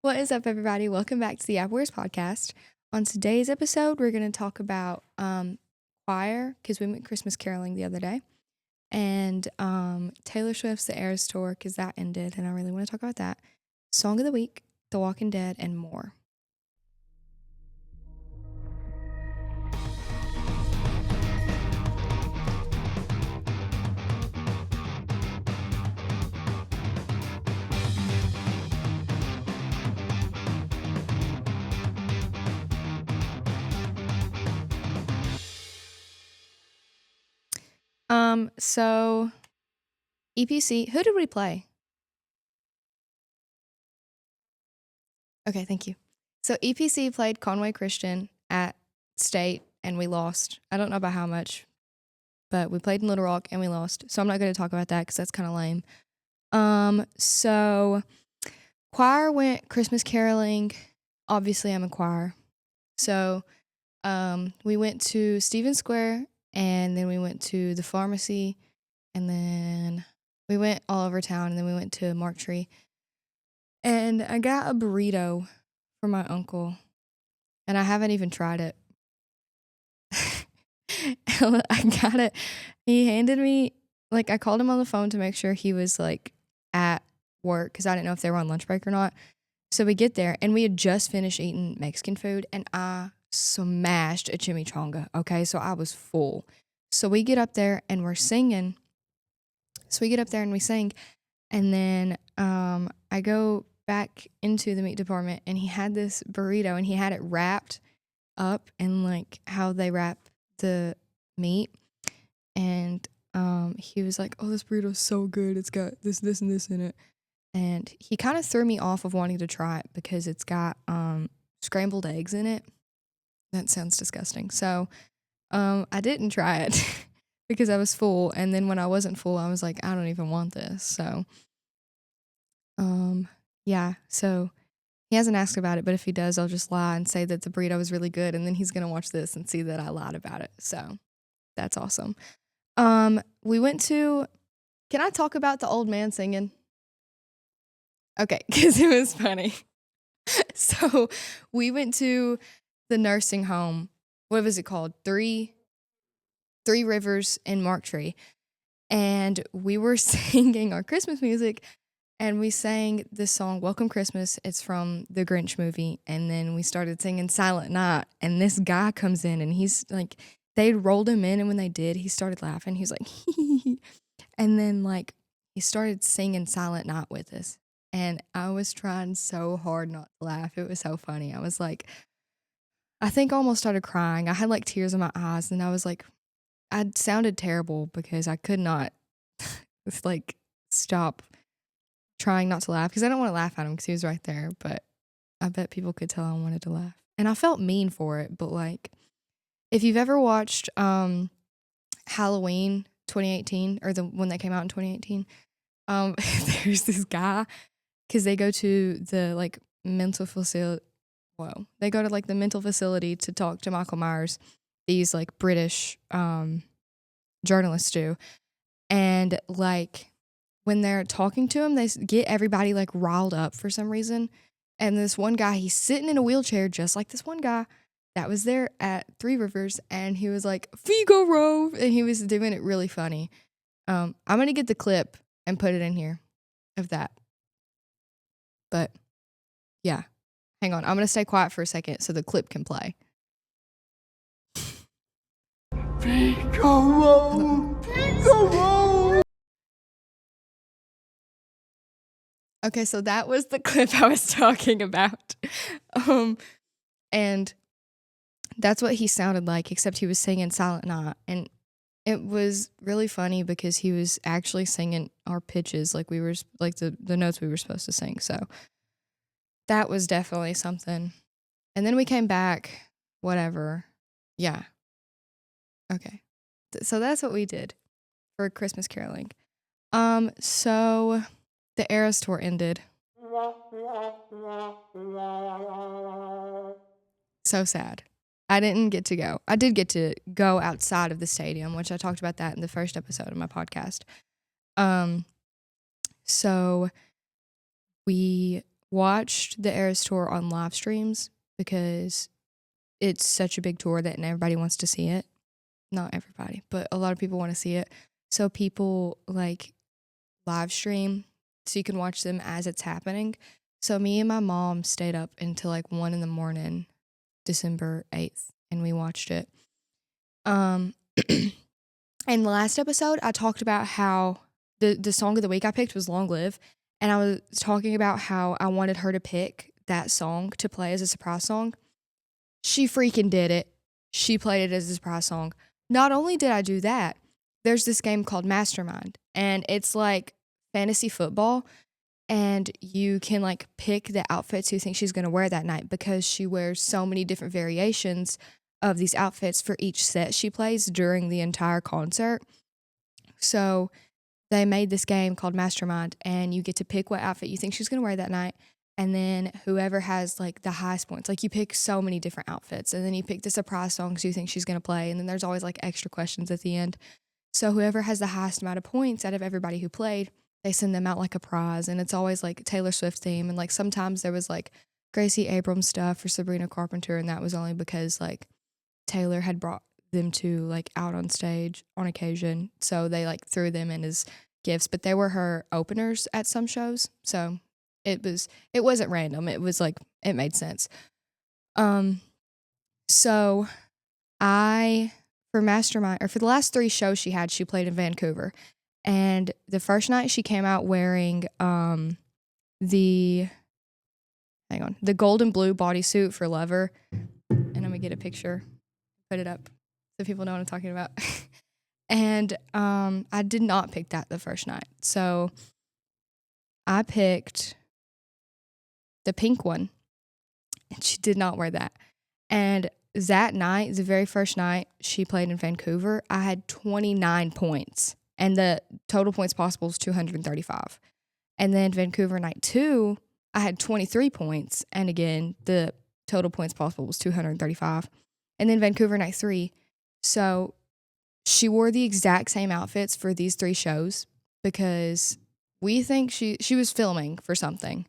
What is up, everybody? Welcome back to the YAP Warriors podcast. On today's episode, we're going to talk about choir, because we went Christmas caroling the other day, and Taylor Swift's The Eras Tour, because that ended, and I really want to talk about that. Song of the Week, The Walking Dead, and more. So EPC, who did we play? Okay, thank you. So EPC played Conway Christian at State, and we lost. I don't know about how much, but we played in Little Rock and we lost. So I'm not going to talk about that because that's kind of lame. So choir went Christmas caroling. Obviously, I'm in choir. So we went to Stephen Square, and then we went to the pharmacy, and then we went all over town, and then we went to Mark Tree. And I got a burrito for my uncle, and I haven't even tried it. I got it. He handed me, I called him on the phone to make sure he was, at work, because I didn't know if they were on lunch break or not. So we get there, and we had just finished eating Mexican food, and I smashed a chimichanga, okay? So I was full. So we get up there, and we're singing. So we get up there, and we sing, and then I go back into the meat department, and he had this burrito, and he had it wrapped up in, how they wrap the meat. And he was like, "Oh, this burrito's so good. It's got this, this, and this in it." And he kind of threw me off of wanting to try it because it's got scrambled eggs in it. That sounds disgusting. So I didn't try it because I was full. And then when I wasn't full, I was like, I don't even want this. So yeah. So he hasn't asked about it, but if he does, I'll just lie and say that the burrito was really good, and then he's going to watch this and see that I lied about it. So that's awesome. We went to, can I talk about the old man singing? Okay, because it was funny. So we went to the nursing home. What was it called? Three Rivers in Mark Tree. And we were singing our Christmas music, and we sang this song, Welcome Christmas. It's from the Grinch movie. And then we started singing Silent Night, and this guy comes in, and he's like, they rolled him in, and when they did, he started laughing. He was like, and then he started singing Silent Night with us. And I was trying so hard not to laugh. It was so funny. I was like, I think I almost started crying. I had tears in my eyes, and I was like, I sounded terrible because I could not stop trying not to laugh, because I don't want to laugh at him because he was right there, but I bet people could tell I wanted to laugh. And I felt mean for it, but if you've ever watched Halloween 2018, or the one that came out in 2018, there's this guy, because they go to the mental facility. Whoa, they go to the mental facility to talk to Michael Myers. These British journalists do, and when they're talking to him, they get everybody riled up for some reason. And this one guy, he's sitting in a wheelchair just like this one guy that was there at Three Rivers, and he was like, Figaro, and he was doing it really funny. I'm gonna get the clip and put it in here of that. But yeah, hang on, I'm gonna stay quiet for a second so the clip can play. Figaro, Figaro. Okay, so that was the clip I was talking about. And that's what he sounded like, except he was singing Silent Night. And it was really funny because he was actually singing our pitches, we were the notes we were supposed to sing. So that was definitely something. And then we came back, whatever. Yeah. Okay. So that's what we did for Christmas caroling. So the Eras Tour ended. So sad. I didn't get to go. I did get to go outside of the stadium, which I talked about that in the first episode of my podcast. So we watched the Eras tour on live streams because it's such a big tour that everybody wants to see it. Not everybody, but a lot of people want to see it. So people like live stream so you can watch them as it's happening. So me and my mom stayed up until like 1 in the morning, December 8th, and we watched it. In the last episode, I talked about how the song of the week I picked was Long Live, and I was talking about how I wanted her to pick that song to play as a surprise song. She freaking did it. She played it as a surprise song. Not only did I do that, there's this game called Mastermind, and it's like fantasy football, and you can like pick the outfits you think she's going to wear that night because she wears so many different variations of these outfits for each set she plays during the entire concert. So they made this game called Mastermind, and you get to pick what outfit you think she's going to wear that night. And then whoever has like the highest points, like you pick so many different outfits, and then you pick the surprise songs you think she's going to play. And then there's always like extra questions at the end. So whoever has the highest amount of points out of everybody who played, they send them out like a prize. And it's always like Taylor Swift theme. And like sometimes there was like Gracie Abrams stuff for Sabrina Carpenter. And that was only because like Taylor had brought them to like out on stage on occasion. So they like threw them in as gifts, but they were her openers at some shows. So it wasn't random. It was like, it made sense. So for Mastermind, or for the last 3 shows she had, she played in Vancouver. And the first night she came out wearing the gold and blue bodysuit for Lover. And I'm gonna get a picture, put it up so people know what I'm talking about. And I did not pick that the first night. So I picked the pink one, and she did not wear that. And that night, the very first night she played in Vancouver, I had 29 points, and the total points possible was 235. And then Vancouver night 2, I had 23 points, and again, the total points possible was 235. And then Vancouver night 3, so she wore the exact same outfits for these 3 shows because we think she was filming for something.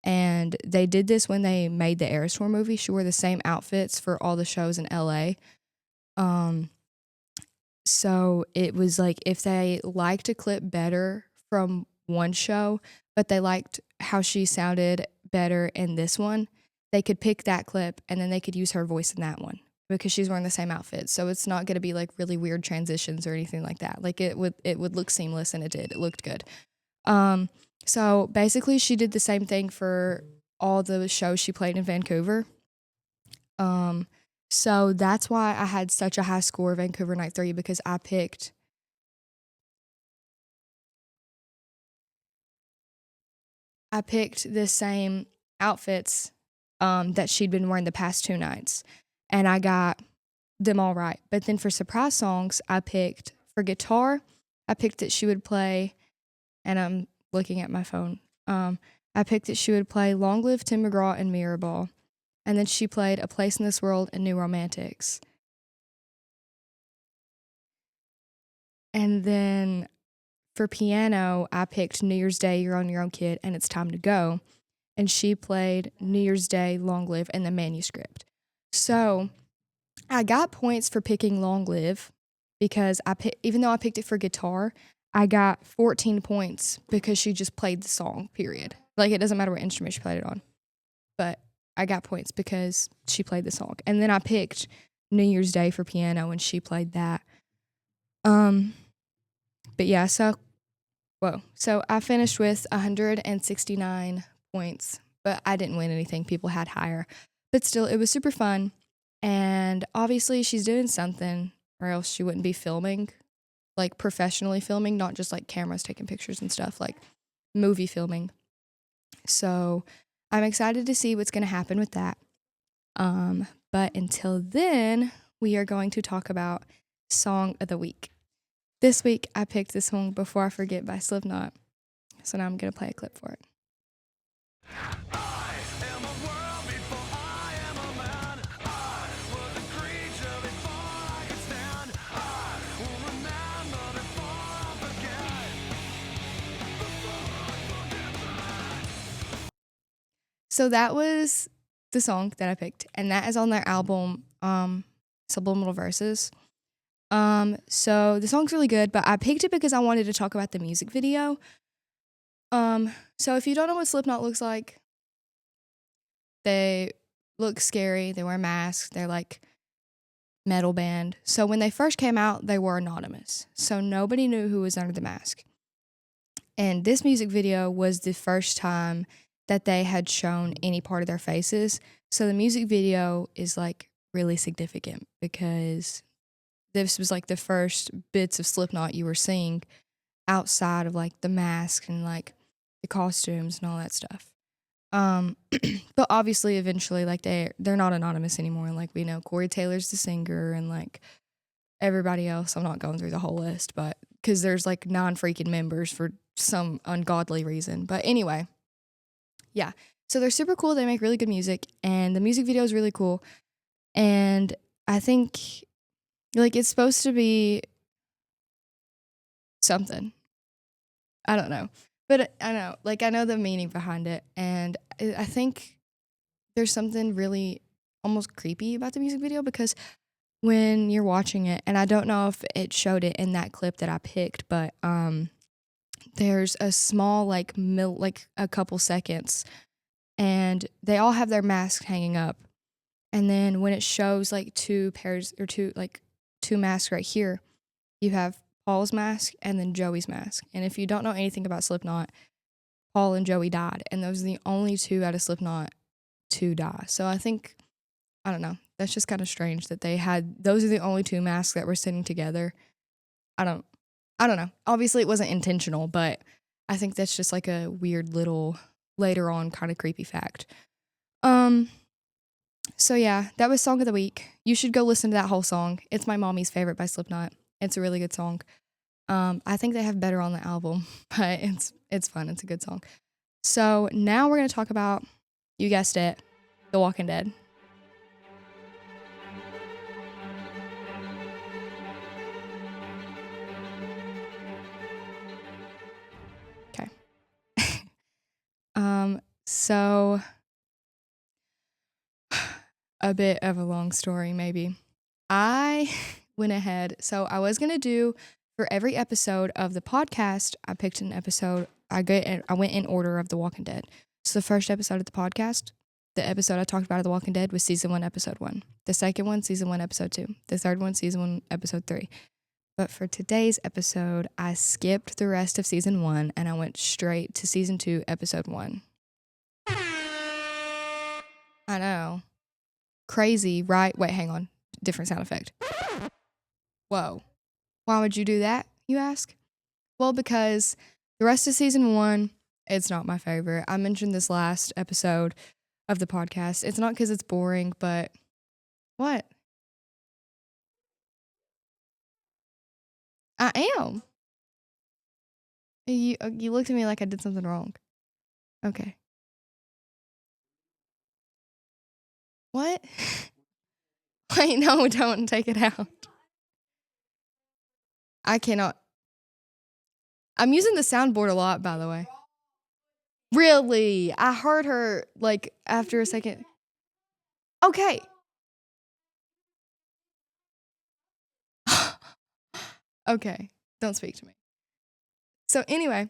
And they did this when they made the Eras Tour movie. She wore the same outfits for all the shows in LA. So it was like if they liked a clip better from one show, but they liked how she sounded better in this one, they could pick that clip and then they could use her voice in that one because she's wearing the same outfit. So it's not going to be like really weird transitions or anything like that. Like it would look seamless, and it did. It looked good. So basically she did the same thing for all the shows she played in Vancouver. So that's why I had such a high score Vancouver night 3, because I picked the same outfits that she'd been wearing the past 2 nights, and I got them all right. But then for surprise songs, I picked for guitar, I picked that she would play, and I'm looking at my phone. I picked that she would play Long Live Tim McGraw and Mirror Ball. And then she played A Place in This World and New Romantics. And then for piano, I picked New Year's Day, You're on Your Own Kid, and It's Time to Go. And she played New Year's Day, Long Live, and the Manuscript. So I got points for picking Long Live because even though I picked it for guitar, I got 14 points because she just played the song, period. Like, it doesn't matter what instrument she played it on. But I got points because she played the song. And then I picked New Year's Day for piano, and she played that. But yeah, so I finished with 169 points, but I didn't win anything. People had higher. But still, it was super fun. And obviously, she's doing something, or else she wouldn't be filming, like professionally filming, not just like cameras taking pictures and stuff, like movie filming. So I'm excited to see what's going to happen with that. But until then, we are going to talk about Song of the Week. This week, I picked the song Before I Forget by Slipknot. So now I'm going to play a clip for it. So that was the song that I picked, and that is on their album, Subliminal Verses. So the song's really good, but I picked it because I wanted to talk about the music video. So if you don't know what Slipknot looks like, they look scary. They wear masks. They're like metal band. So when they first came out, they were anonymous. So nobody knew who was under the mask. And this music video was the first time that they had shown any part of their faces. So the music video is like really significant because this was like the first bits of Slipknot you were seeing outside of like the mask and like the costumes and all that stuff. But obviously eventually like they're not anonymous anymore. Like we know Corey Taylor's the singer and like everybody else. I'm not going through the whole list, but because there's like 9 freaking members for some ungodly reason. But anyway, yeah. So they're super cool. They make really good music and the music video is really cool. And I think like it's supposed to be something. I don't know. But I know, like I know the meaning behind it. And I think there's something really almost creepy about the music video because when you're watching it, and I don't know if it showed it in that clip that I picked, but there's a small like a couple seconds and they all have their masks hanging up. And then when it shows like two masks right here, you have Paul's mask and then Joey's mask. And if you don't know anything about Slipknot, Paul and Joey died. And those are the only 2 out of Slipknot to die. So I think, I don't know, that's just kind of strange that those are the only 2 masks that were sitting together. I don't know. Obviously it wasn't intentional, but I think that's just like a weird little later on kind of creepy fact. So yeah, that was Song of the Week. You should go listen to that whole song. It's my mommy's favorite by Slipknot. It's a really good song. I think they have better on the album, but it's fun. It's a good song. So now we're going to talk about, you guessed it, The Walking Dead. Okay. So a bit of a long story, maybe. I went ahead. So I was going to do for every episode of the podcast, I picked an episode. I went in order of The Walking Dead. So the first episode of the podcast, the episode I talked about of The Walking Dead was season 1, episode 1. The second one, season 1, episode 2. The third one, season 1, episode 3. But for today's episode, I skipped the rest of season 1 and I went straight to season 2, episode 1. I know. Crazy, right? Wait, hang on. Different sound effect. Whoa. Why would you do that, you ask? Well, because the rest of season 1, it's not my favorite. I mentioned this last episode of the podcast. It's not because it's boring, but what? I am. You looked at me like I did something wrong. Okay. What? Wait, no, don't take it out. I cannot. I'm using the soundboard a lot, by the way. Really? I heard her, like, after a second. Okay. Okay. Don't speak to me. So anyway,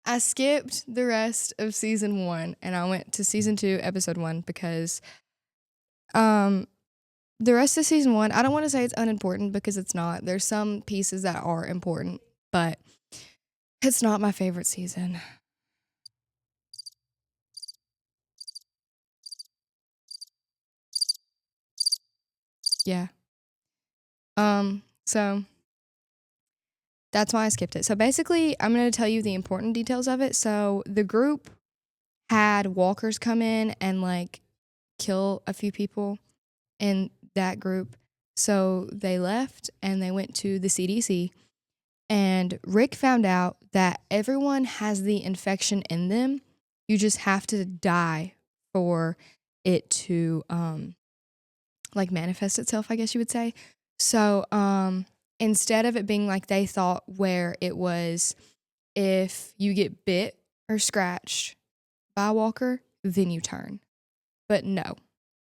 I skipped the rest of season 1 and I went to season 2, episode 1 because the rest of season 1, I don't want to say it's unimportant because it's not. There's some pieces that are important, but it's not my favorite season. Yeah. So that's why I skipped it. So basically, I'm going to tell you the important details of it. So the group had walkers come in and like kill a few people in that group. So they left and they went to the CDC. And Rick found out that everyone has the infection in them. You just have to die for it to like manifest itself, I guess you would say. So instead of it being like they thought where it was if you get bit or scratched by a walker, then you turn. But no,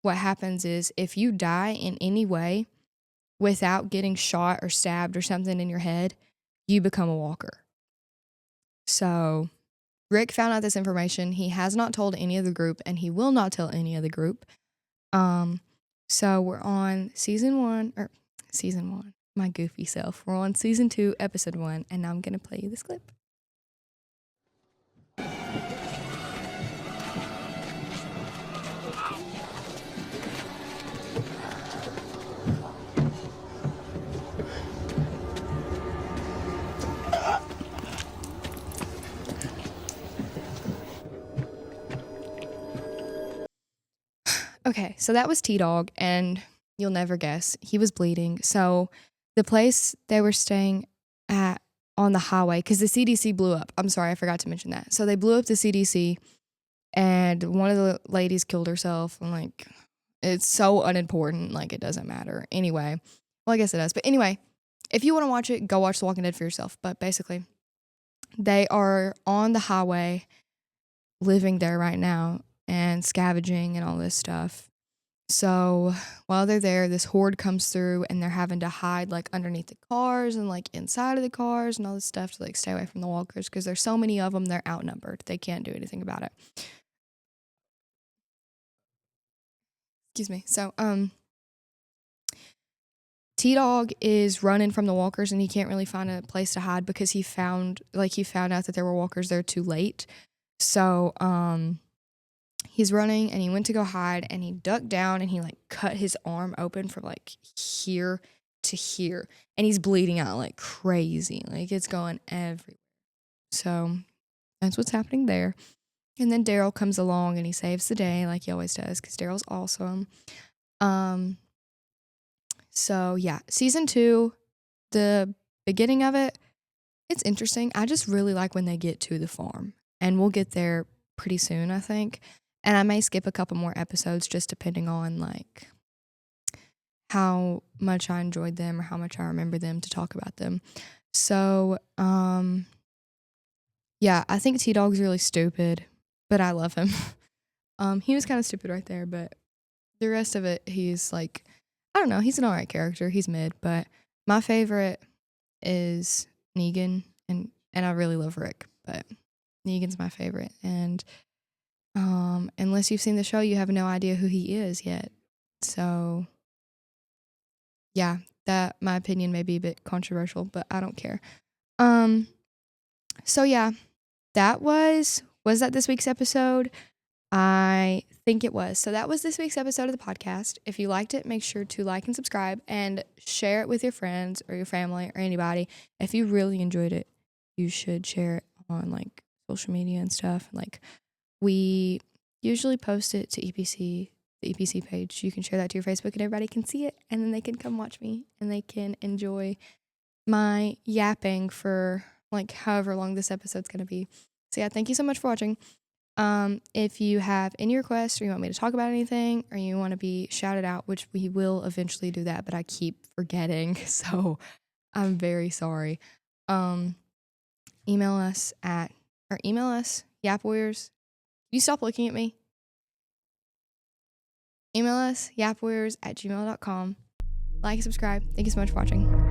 what happens is if you die in any way without getting shot or stabbed or something in your head, you become a walker. So Rick found out this information. He has not told any of the group, and he will not tell any of the group. So we're on season 1, my goofy self. We're on season 2, episode 1, and now I'm going to play you this clip. Okay, so that was T-Dog, and you'll never guess, he was bleeding. So the place they were staying at on the highway, because the CDC blew up. I'm sorry, I forgot to mention that. So they blew up the CDC, and one of the ladies killed herself. And like, it's so unimportant, like it doesn't matter. Anyway, well, I guess it does. But anyway, if you want to watch it, go watch The Walking Dead for yourself. But basically, they are on the highway, living there right now, and scavenging and all this stuff. So while they're there, this horde comes through, and they're having to hide like underneath the cars and like inside of the cars and all this stuff to like stay away from the walkers, because there's so many of them, they're outnumbered. They can't do anything about it. Excuse me. So T-Dog is running from the walkers, and he can't really find a place to hide because he found out that there were walkers there too late. So he's running, and he went to go hide, and he ducked down, and he like cut his arm open from like here to here, and he's bleeding out like crazy. Like it's going everywhere. So that's what's happening there. And then Daryl comes along, and he saves the day like he always does, because Daryl's awesome. So yeah, season 2, the beginning of it, it's interesting. I just really like when they get to the farm, and we'll get there pretty soon, I think. And I may skip a couple more episodes just depending on like how much I enjoyed them or how much I remember them to talk about them. So, yeah, I think T-Dog's really stupid, but I love him. He was kind of stupid right there, but the rest of it, he's like, I don't know, he's an alright character. He's mid, but my favorite is Negan, and I really love Rick, but Negan's my favorite. And unless you've seen the show, you have no idea who he is yet. So yeah, that my opinion may be a bit controversial, but I don't care. So yeah, that was that this week's episode? I think it was. So that was this week's episode of the podcast. If you liked it, make sure to like and subscribe and share it with your friends or your family or anybody. If you really enjoyed it, you should share it on like social media and stuff. Like, we usually post it to EPC, the EPC page. You can share that to your Facebook, and everybody can see it, and then they can come watch me, and they can enjoy my yapping for like however long this episode's going to be. So yeah, thank you so much for watching. If you have any requests, or you want me to talk about anything, or you want to be shouted out, which we will eventually do that, but I keep forgetting, so I'm very sorry. Email us, YAP Warriors. You stop looking at me. Email us, yapwarriors@gmail.com. Like, subscribe. Thank you so much for watching.